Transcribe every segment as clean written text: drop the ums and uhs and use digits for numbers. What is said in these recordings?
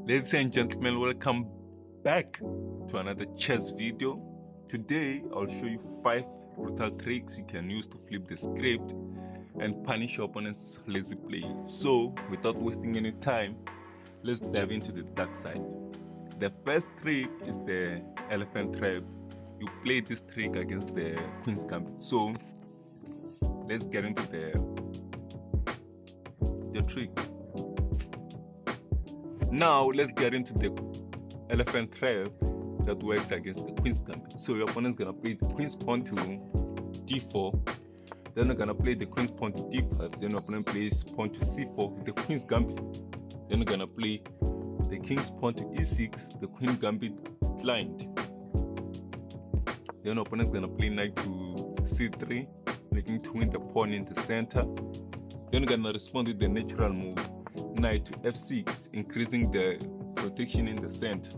Ladies and gentlemen, welcome back to another chess video. Today I'll show you 5 brutal tricks you can use to flip the script and punish your opponent's lazy play. So without wasting any time, let's dive into the dark side. The first trick is the elephant trap. You play this trick against the Queen's Gambit. So let's get into the trick. Now let's get into the elephant trap that works against the Queen's Gambit. So your opponent's gonna play the Queen's pawn to d4, then you're gonna play the Queen's pawn to d5, then your opponent plays pawn to c4 with the Queen's Gambit. Then you're gonna play the King's pawn to e6, the Queen Gambit declined. Then your opponent's gonna play knight to c3, looking to win the pawn in the center. Then you're gonna respond with the natural move, knight to f6, increasing the protection in the center.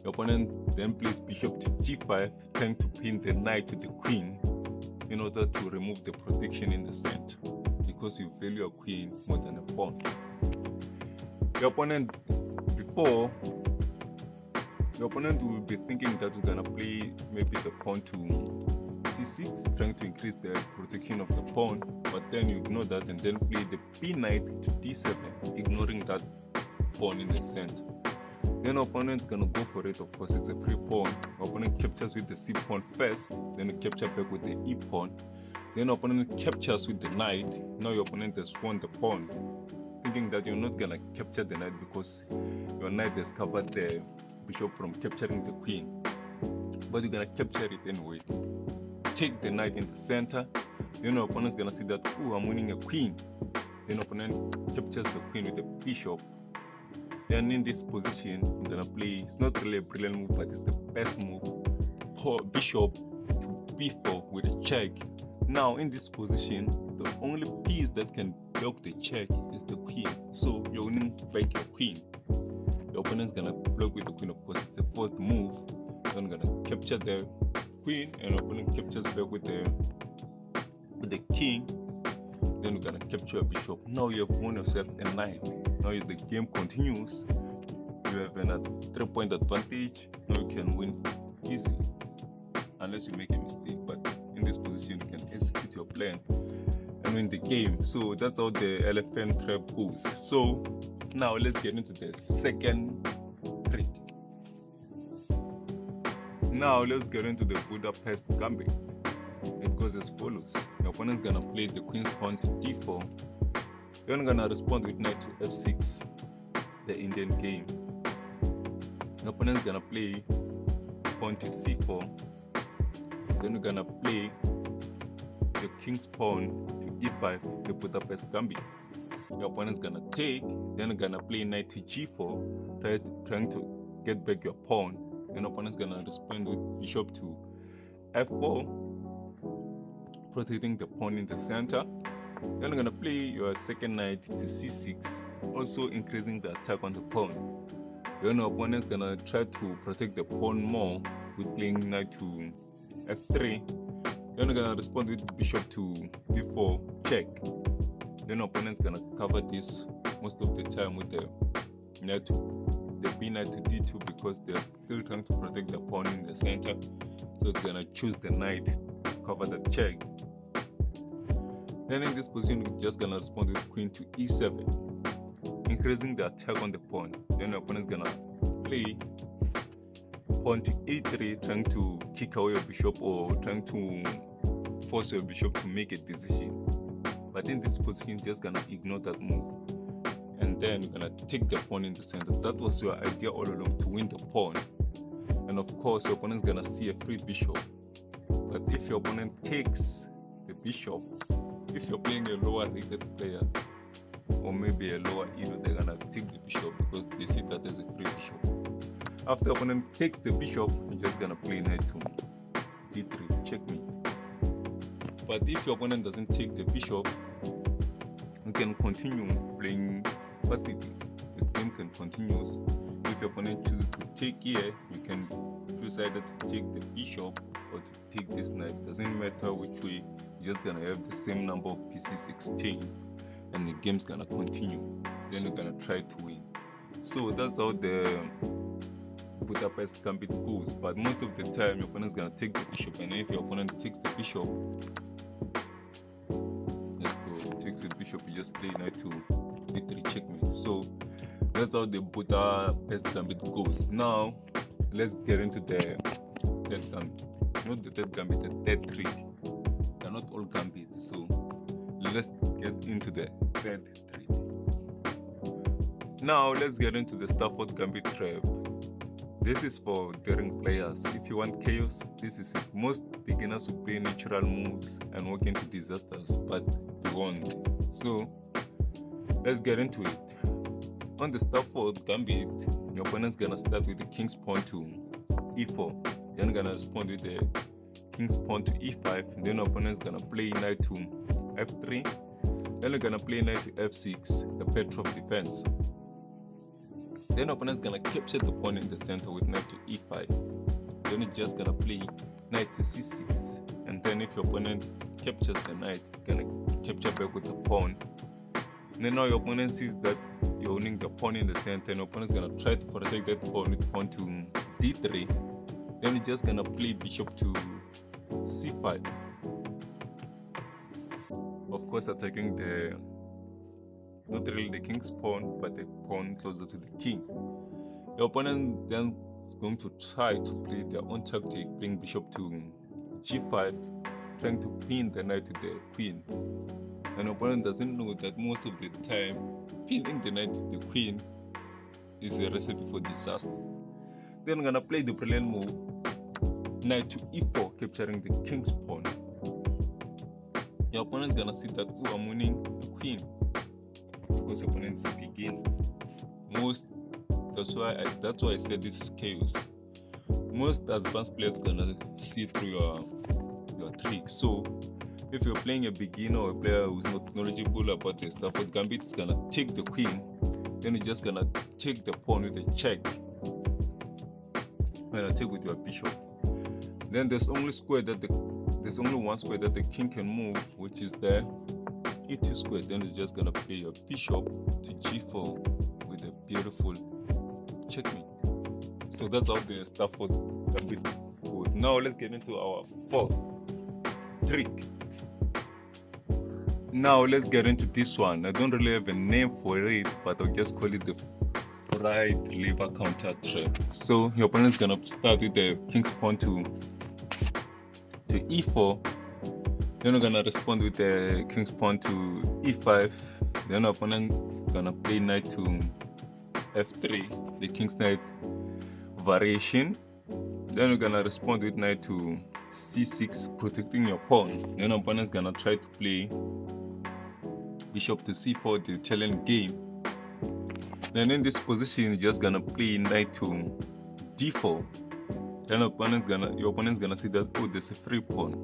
Your opponent then plays bishop to g5, trying to pin the knight to the queen in order to remove the protection in the center, because you value a queen more than a pawn. Your opponent will be thinking that you're gonna play maybe the pawn to c6, trying to increase the protection of the pawn, but then you ignore that and then play the b knight to d7, ignoring that pawn in the center. Then opponent's gonna go for it. Of course, it's a free pawn. Opponent captures with the c pawn first, then you capture back with the e pawn. Then opponent captures with the knight. Now your opponent has won the pawn, thinking that you're not gonna capture the knight because your knight has covered the bishop from capturing the queen, but you're gonna capture it anyway. Take the knight in the center. Then your opponent's gonna see that, oh, I'm winning a queen. Then opponent captures the queen with the bishop. Then in this position, I'm gonna play, it's not really a brilliant move, but it's the best move, bishop to b4 with a check. Now in this position, the only piece that can block the check is the queen. So you're winning back your queen. Your opponent's gonna block with the queen. Of course, it's the first move. Then I'm gonna capture the queen, and opponent captures back with the king. Then you're gonna capture a bishop. Now you have won yourself a knight. Now the game continues. You have a 3-point advantage. Now you can win easily, unless you make a mistake. But in this position, you can execute your plan and win the game. So that's how the elephant trap goes. So now let's get into the second trick. Now let's get into the Budapest Gambit. It goes as follows. Your opponent's gonna play the Queen's pawn to d4. Then gonna respond with knight to f6, the Indian game. Your opponent's gonna play pawn to c4. Then you're gonna play the King's pawn to e5, the Budapest Gambit. Your opponent's gonna take. Then you're gonna play knight to g4, trying to get back your pawn. Then opponent's gonna respond with bishop to f4, protecting the pawn in the center. Then you're gonna play your second knight to c6, also increasing the attack on the pawn. Then your opponent's gonna try to protect the pawn more with playing knight to f3. Then you're gonna respond with bishop to b4 check. Then your opponent's gonna cover this most of the time with the b knight to d2, because they're still trying to protect the pawn in the center. So they're gonna choose the knight to cover the check. Then in this position, we're just gonna respond with queen to e7, increasing the attack on the pawn. Then the opponent's gonna play pawn to e3, trying to kick away your bishop or trying to force your bishop to make a decision. But in this position, you're just gonna ignore that move, and then you're gonna take the pawn in the center. That was your idea all along, to win the pawn. And of course, your opponent's gonna see a free bishop. But if your opponent takes the bishop, if you're playing a lower rated player or maybe a lower elo, they're gonna take the bishop because they see that there's a free bishop. After the opponent takes the bishop, you're just gonna play knight to d3, checkmate. But if your opponent doesn't take the bishop, you can continue playing passively. The game can continue. If your opponent chooses to take here, you can choose either to take the bishop or to take this knight. It doesn't matter which way. You're just gonna have the same number of pieces exchanged, and the game's gonna continue. Then you're gonna try to win. So that's how the Budapest Gambit goes. But most of the time, your opponent's gonna take the bishop, and if your opponent takes the bishop, let's go, takes the bishop, you just play knight to d3 checkmate. So that's how the Budapest Gambit goes. Now let's get into the third gambit. Not the third gambit, the third trick. They're not all gambits, so let's get into the third trick. Now let's get into the Stafford Gambit trap. This is for daring players. If you want chaos, this is it. Most beginners will play natural moves and walk into disasters, but they won't. So let's get into it. On the Stafford Gambit, your opponent's gonna start with the king's pawn to e4. Then gonna respond with the king's pawn to e5. Then your opponent's gonna play knight to f3. Then you're gonna play knight to f6, the Petrov defense. Then opponent's gonna capture the pawn in the center with knight to e5. Then you're just gonna play knight to c6, and then if your opponent captures the knight, you're gonna capture back with the pawn. And then now your opponent sees that you're owning the pawn in the center, and your opponent's gonna try to protect that pawn with pawn to d3. Then you're just gonna play bishop to c5. Of course, attacking the not really the king's pawn, but the pawn closer to the king. The opponent then is going to try to play their own tactic, playing bishop to g5, trying to pin the knight to the queen. And the opponent doesn't know that most of the time, pinning the knight to the queen is a recipe for disaster. Then I'm gonna play the brilliant move, knight to e4, capturing the king's pawn. Your opponent's gonna see that, oh, I'm winning the queen, because opponents begin. That's why I said this is chaos. Most advanced players gonna see through your tricks. So if you're playing a beginner or a player who's not knowledgeable about the Stafford Gambit, it's gonna take the queen, then you're just gonna take the pawn with a check. When I take with your bishop, then there's only one square that the king can move, which is the e2 square. Then you're just gonna play your bishop to g4 with a beautiful checkmate. So that's how the Stafford Gambit goes. Now let's get into our fourth trick. Now let's get into this one. I don't really have a name for it, but I'll just call it the fried liver counter trap. So your opponent's gonna start with the king's pawn to e4. Then we're gonna respond with the king's pawn to e5. Then our opponent is gonna play knight to f3, the king's knight variation. Then we're gonna respond with knight to c6, protecting your pawn. Then our opponent's gonna try to play bishop to c4, the Italian game. Then in this position, you're just gonna play knight to d4. Then your opponent's gonna see that, oh, there's a free pawn.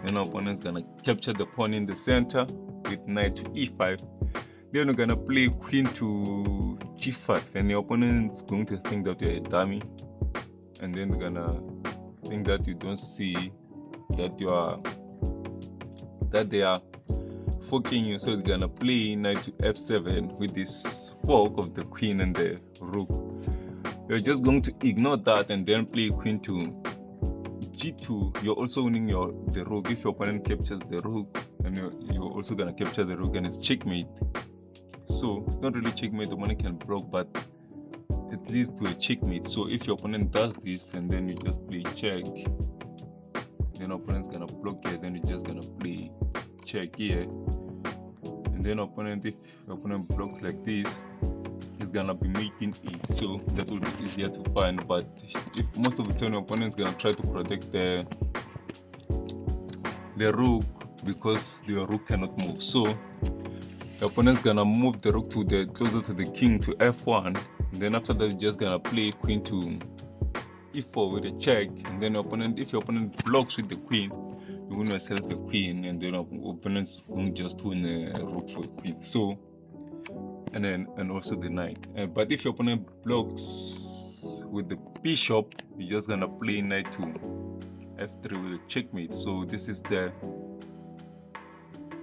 Then our opponent's gonna capture the pawn in the center with knight to e5. Then you're gonna play queen to g5, and your opponent's going to think that you're a dummy, and then they're gonna think that you don't see that they are forking you. So they're gonna play knight to f7 with this fork of the queen and the rook. You're just going to ignore that and then play queen to g2. You're also winning the rook. If your opponent captures the rook, and you're also gonna capture the rook, and it's checkmate. So it's not really checkmate, the opponent can block, but it leads to a checkmate. So if your opponent does this and then you just play check, then opponent's gonna block here, then you're just gonna play check here, and then if your opponent blocks like this, it's gonna be making it, so that will be easier to find. But if most of the time your opponent's gonna try to protect the rook, because the rook cannot move, so the opponent's gonna move the rook to closer to the king to f1, and then after that you're just gonna play queen to e4 with a check, and then if your opponent blocks with the queen, you win yourself a queen, and then opponents won't just win a rook for a queen. So and also the knight. But if your opponent blocks with the bishop, you're just gonna play knight to f3 with a checkmate. So this is the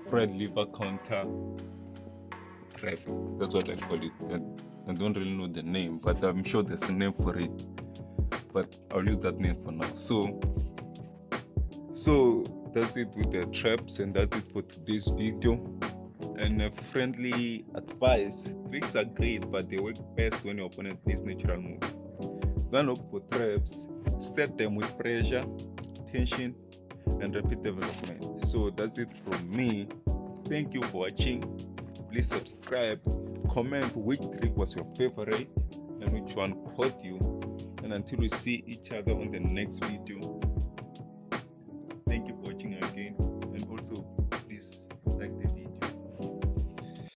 fried liver counter trap. That's what I call it. I don't really know the name, but I'm sure there's a name for it, but I'll use that name for now. So that's it with the traps, and that's it for today's video. And a friendly advice: tricks are great, but they work best when your opponent plays natural moves. Don't opt for traps, set them with pressure, tension, and rapid development. So that's it from me. Thank you for watching. Please subscribe, comment which trick was your favorite and which one caught you. And until we see each other on the next video,